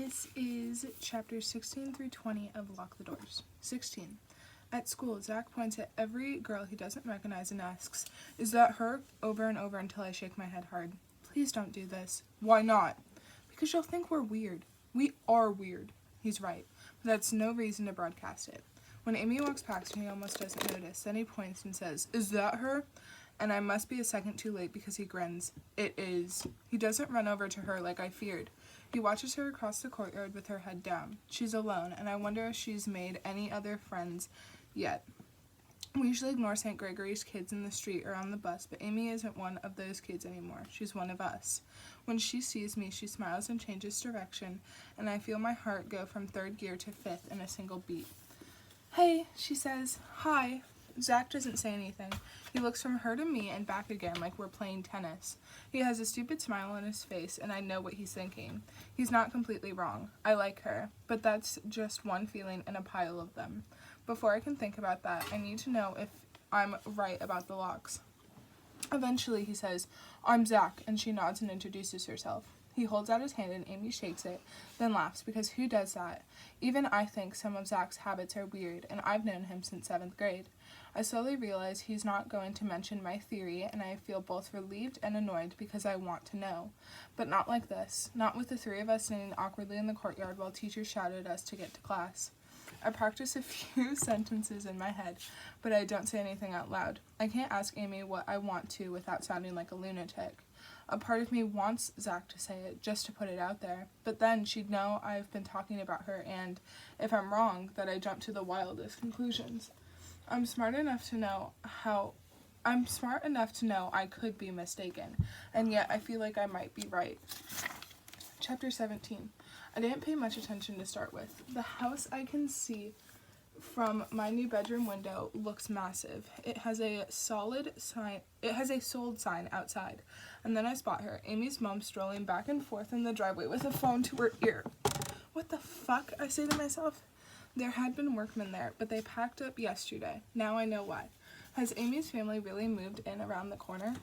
This is chapters 16 through 20 of Lock the Doors. 16. At school, Zach points at every girl he doesn't recognize and asks, "Is that her?" over and over until I shake my head hard. Please don't do this. Why not? Because you'll think we're weird. We are weird. He's right, but that's no reason to broadcast it. When Amy walks past me, he almost doesn't notice. Then he points and says, "Is that her?" And I must be a second too late because he grins. It is. He doesn't run over to her like I feared. He watches her across the courtyard with her head down. She's alone, and I wonder if she's made any other friends yet. We usually ignore St. Gregory's kids in the street or on the bus, but Amy isn't one of those kids anymore. She's one of us. When she sees me, she smiles and changes direction, and I feel my heart go from third gear to fifth in a single beat. "Hey," she says. "Hi." Zach doesn't say anything. He looks from her to me and back again like we're playing tennis. He has a stupid smile on his face, and I know what he's thinking. He's not completely wrong. I like her, but that's just one feeling in a pile of them. Before I can think about that, I need to know if I'm right about the locks. Eventually, he says, "I'm Zach," and she nods and introduces herself. He holds out his hand and Amy shakes it, then laughs, because who does that? Even I think some of Zach's habits are weird, and I've known him since 7th grade. I slowly realize he's not going to mention my theory, and I feel both relieved and annoyed because I want to know. But not like this. Not with the three of us standing awkwardly in the courtyard while teachers shouted at us to get to class. I practice a few sentences in my head, but I don't say anything out loud. I can't ask Amy what I want to without sounding like a lunatic. A part of me wants Zach to say it, just to put it out there, but then she'd know I've been talking about her and, if I'm wrong, that I jump to the wildest conclusions. I'm smart enough to know I could be mistaken, and yet I feel like I might be right. Chapter 17. I didn't pay much attention to start with. The house I can see from my new bedroom window looks massive. It has a sold sign outside. And then I spot her, Amy's mom, strolling back and forth in the driveway with a phone to her ear. What the fuck? I say to myself. There had been workmen there, but they packed up yesterday. Now I know why. Has Amy's family really moved in around the corner?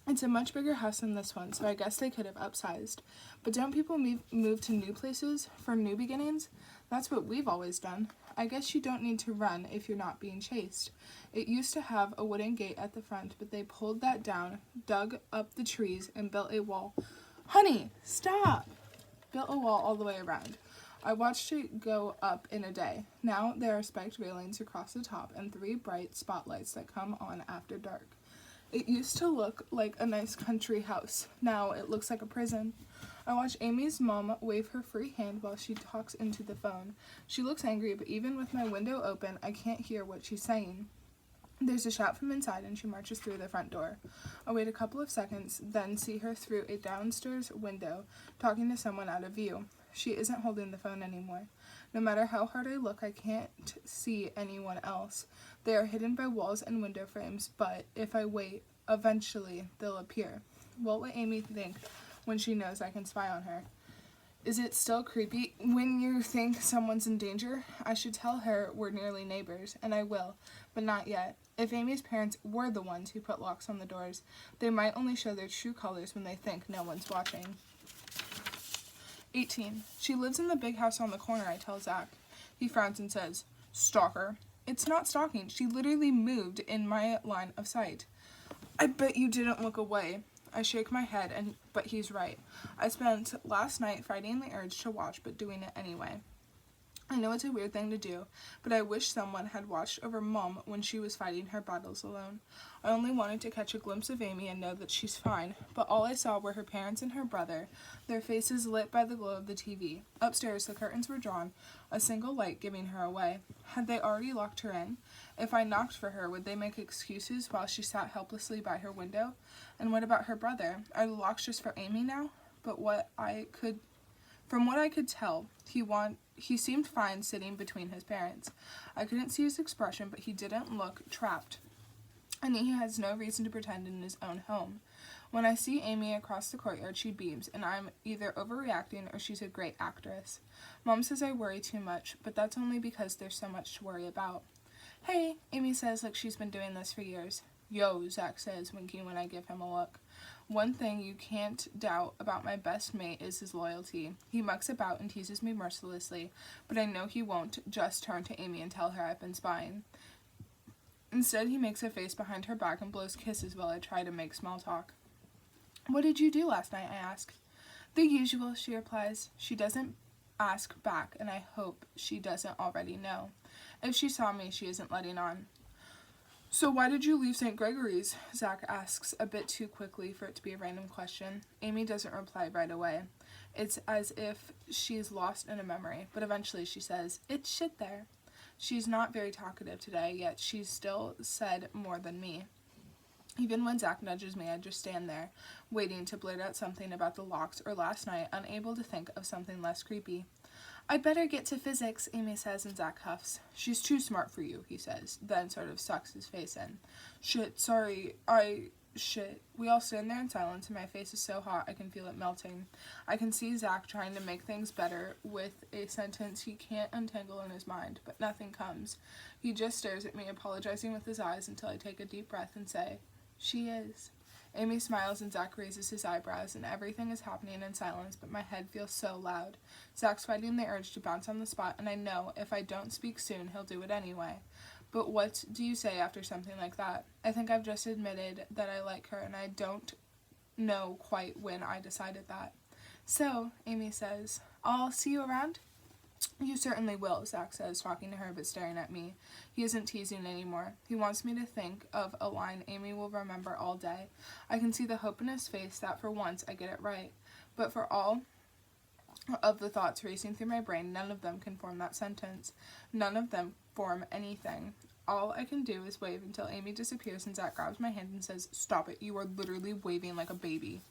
It's a much bigger house than this one, so I guess they could have upsized. But don't people move to new places for new beginnings? That's what we've always done. I guess you don't need to run if you're not being chased. It used to have a wooden gate at the front, but they pulled that down, dug up the trees, and built a wall. Honey, stop! Built a wall all the way around. I watched it go up in a day. Now there are spiked railings across the top and 3 bright spotlights that come on after dark. It used to look like a nice country house. Now it looks like a prison. I watch Amy's mom wave her free hand while she talks into the phone. She looks angry, but even with my window open, I can't hear what she's saying. There's a shout from inside, and she marches through the front door. I wait a couple of seconds, then see her through a downstairs window, talking to someone out of view. She isn't holding the phone anymore. No matter how hard I look, I can't see anyone else. They are hidden by walls and window frames, but if I wait, eventually they'll appear. What will Amy think when she knows I can spy on her? Is it still creepy when you think someone's in danger? I should tell her we're nearly neighbors, and I will, but not yet. If Amy's parents were the ones who put locks on the doors, they might only show their true colors when they think no one's watching. 18. She lives in the big house on the corner, I tell Zach. He frowns and says, "Stalker." It's not stalking. She literally moved in my line of sight. I bet you didn't look away. I shake my head, but he's right. I spent last night fighting the urge to watch, but doing it anyway. I know it's a weird thing to do, but I wish someone had watched over Mom when she was fighting her battles alone. I only wanted to catch a glimpse of Amy and know that she's fine, but all I saw were her parents and her brother, their faces lit by the glow of the TV. Upstairs, the curtains were drawn, a single light giving her away. Had they already locked her in? If I knocked for her, would they make excuses while she sat helplessly by her window? And what about her brother? Are the locks just for Amy now? But from what I could tell, he seemed fine sitting between his parents. I couldn't see his expression, but he didn't look trapped. And he has no reason to pretend in his own home. When I see Amy across the courtyard, she beams, and I'm either overreacting or she's a great actress. Mom says I worry too much, but that's only because there's so much to worry about. "Hey," Amy says like she's been doing this for years. "Yo," Zach says, winking when I give him a look. One thing you can't doubt about my best mate is his loyalty. He mucks about and teases me mercilessly, but I know he won't just turn to Amy and tell her I've been spying. Instead, he makes a face behind her back and blows kisses while I try to make small talk. What did you do last night? I ask. The usual, she replies. She doesn't ask back, and I hope she doesn't already know. If she saw me, she isn't letting on. So why did you leave St. Gregory's? Zach asks a bit too quickly for it to be a random question. Amy doesn't reply right away. It's as if she's lost in a memory, but eventually she says, it's shit there. She's not very talkative today, yet she's still said more than me. Even when Zach nudges me, I just stand there, waiting to blurt out something about the locks or last night, unable to think of something less creepy. I'd better get to physics, Amy says, and Zach huffs. She's too smart for you, he says, then sort of sucks his face in. Shit, sorry, Shit. We all stand there in silence, and my face is so hot I can feel it melting. I can see Zach trying to make things better with a sentence he can't untangle in his mind, but nothing comes. He just stares at me, apologizing with his eyes until I take a deep breath and say, she is. Amy smiles and Zach raises his eyebrows, and everything is happening in silence, but my head feels so loud. Zach's fighting the urge to bounce on the spot, and I know if I don't speak soon, he'll do it anyway. But what do you say after something like that? I think I've just admitted that I like her, and I don't know quite when I decided that. So, Amy says, I'll see you around? You certainly will, Zach says, talking to her but staring at me. He isn't teasing anymore. He wants me to think of a line Amy will remember all day. I can see the hope in his face that for once I get it right. But for all of the thoughts racing through my brain, none of them can form that sentence. None of them form anything. All I can do is wave until Amy disappears and Zach grabs my hand and says, stop it, you are literally waving like a baby.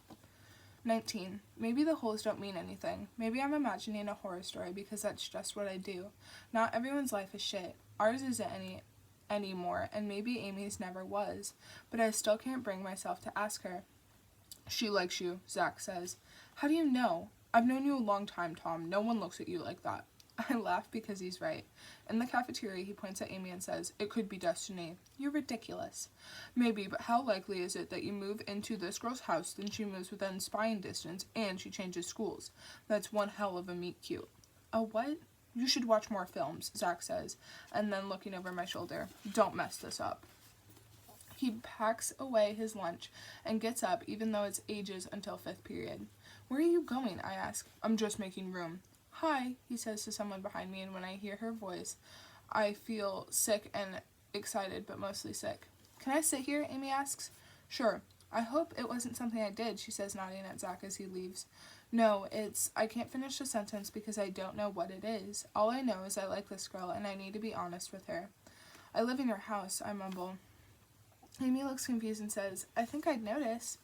19. Maybe the holes don't mean anything. Maybe I'm imagining a horror story because that's just what I do. Not everyone's life is shit. Ours isn't anymore, and maybe Amy's never was. But I still can't bring myself to ask her. She likes you, Zach says. How do you know? I've known you a long time, Tom. No one looks at you like that. I laugh because he's right. In the cafeteria, he points at Amy and says, it could be destiny. You're ridiculous. Maybe, but how likely is it that you move into this girl's house, then she moves within spying distance, and she changes schools? That's one hell of a meet cute. A what? You should watch more films, Zach says, and then looking over my shoulder. Don't mess this up. He packs away his lunch and gets up, even though it's ages until 5th period. Where are you going? I ask. I'm just making room. Hi, he says to someone behind me, and when I hear her voice, I feel sick and excited, but mostly sick. Can I sit here? Amy asks. Sure. I hope it wasn't something I did, she says, nodding at Zach as he leaves. No, I can't finish the sentence because I don't know what it is. All I know is I like this girl, and I need to be honest with her. I live in your house, I mumble. Amy looks confused and says, I think I'd notice.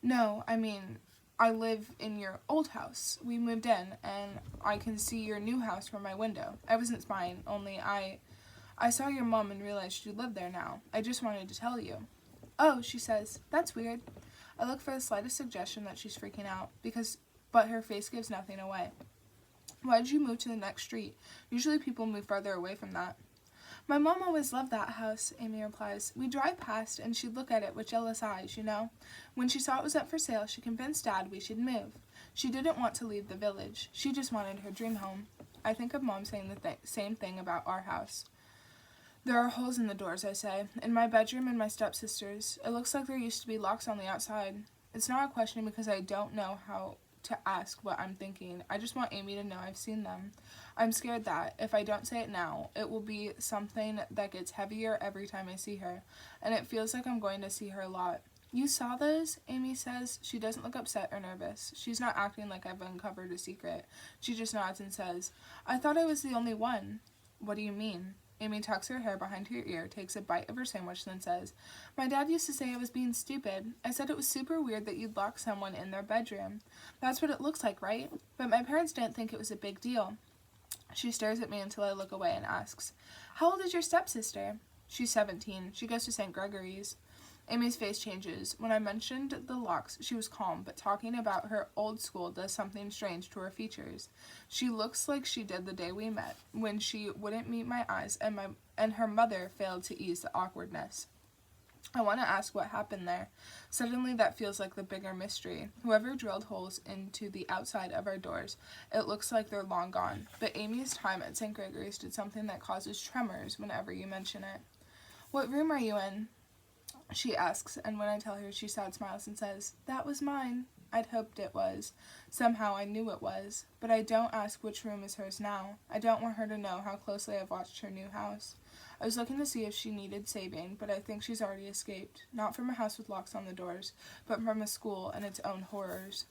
No, I live in your old house. We moved in, and I can see your new house from my window. I wasn't spying, only I saw your mom and realized you live there now. I just wanted to tell you. Oh, she says, that's weird. I look for the slightest suggestion that she's freaking out, but her face gives nothing away. Why did you move to the next street? Usually people move farther away from that. My mom always loved that house, Amy replies. We drive past, and she'd look at it with jealous eyes, you know. When she saw it was up for sale, she convinced Dad we should move. She didn't want to leave the village. She just wanted her dream home. I think of Mom saying the same thing about our house. There are holes in the doors, I say. In my bedroom and my stepsister's. It looks like there used to be locks on the outside. It's not a question because I don't know how to ask what I'm thinking. I just want Amy to know I've seen them. I'm scared that, if I don't say it now, it will be something that gets heavier every time I see her, and it feels like I'm going to see her a lot. You saw those? Amy says. She doesn't look upset or nervous. She's not acting like I've uncovered a secret. She just nods and says, I thought I was the only one. What do you mean? Amy tucks her hair behind her ear, takes a bite of her sandwich, then says, My dad used to say I was being stupid. I said it was super weird that you'd lock someone in their bedroom. That's what it looks like, right? But my parents didn't think it was a big deal. She stares at me until I look away and asks, How old is your stepsister? She's 17. She goes to St. Gregory's. Amy's face changes. When I mentioned the locks, she was calm, but talking about her old school does something strange to her features. She looks like she did the day we met, when she wouldn't meet my eyes and her mother failed to ease the awkwardness. I want to ask what happened there. Suddenly that feels like the bigger mystery. Whoever drilled holes into the outside of our doors, it looks like they're long gone. But Amy's time at St. Gregory's did something that causes tremors whenever you mention it. What room are you in? She asks, and when I tell her, she sad smiles and says, "That was mine." I'd hoped it was. Somehow I knew it was. But I don't ask which room is hers now. I don't want her to know how closely I've watched her new house. I was looking to see if she needed saving, but I think she's already escaped. Not from a house with locks on the doors, but from a school and its own horrors.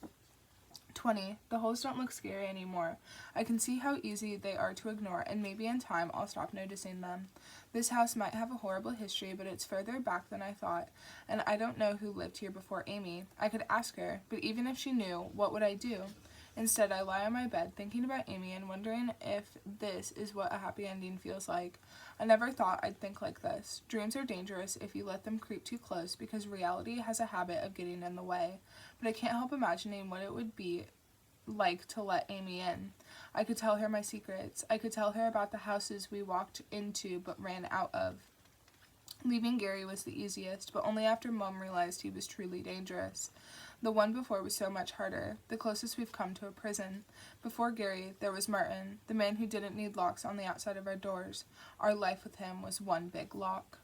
20. The holes don't look scary anymore. I can see how easy they are to ignore, and maybe in time I'll stop noticing them. This house might have a horrible history, but it's further back than I thought, and I don't know who lived here before Amy. I could ask her, but even if she knew, what would I do? Instead, I lie on my bed thinking about Amy and wondering if this is what a happy ending feels like. I never thought I'd think like this. Dreams are dangerous if you let them creep too close because reality has a habit of getting in the way. But I can't help imagining what it would be like to let Amy in. I could tell her my secrets. I could tell her about the houses we walked into but ran out of. Leaving Gary was the easiest, but only after Mom realized he was truly dangerous. The one before was so much harder, the closest we've come to a prison. Before Gary, there was Martin, the man who didn't need locks on the outside of our doors. Our life with him was one big lock.